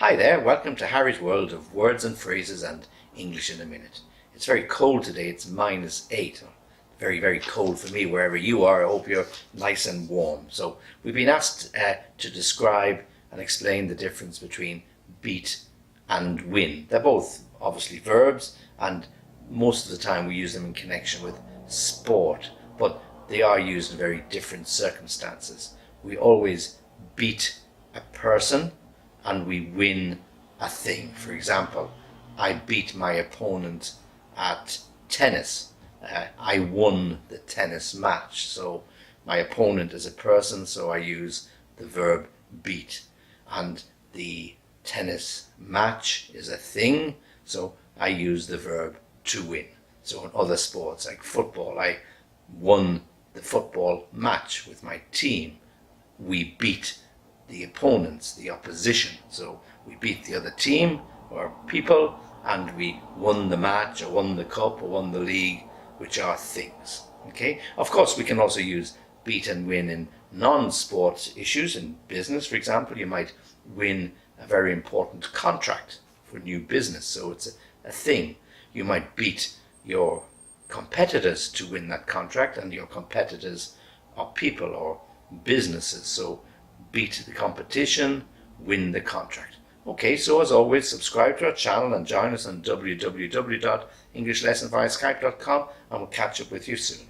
Hi there, welcome to Harry's world of words and phrases and English in a minute. It's very cold today, it's -8. Very, very cold for me wherever you are. I hope you're nice and warm. So we've been asked to describe and explain the difference between beat and win. They're both obviously verbs, and most of the time we use them in connection with sport, but they are used in very different circumstances. We always beat a person and we win a thing. For example, I beat my opponent at tennis. I won the tennis match. So my opponent is a person, so I use the verb beat. And the tennis match is a thing, so I use the verb to win. So in other sports like football, I won the football match with my team. We beat the opponents, the opposition. So we beat the other team or people, and we won the match or won the cup or won the league, which are things. Okay. Of course, we can also use beat and win in non-sport issues. In business, for example, you might win a very important contract for new business. So it's a thing. You might beat your competitors to win that contract, and your competitors are people or businesses. So beat the competition, win the contract. Okay, so as always, subscribe to our channel and join us on www.englishlessonvia skype.com, and we'll catch up with you soon.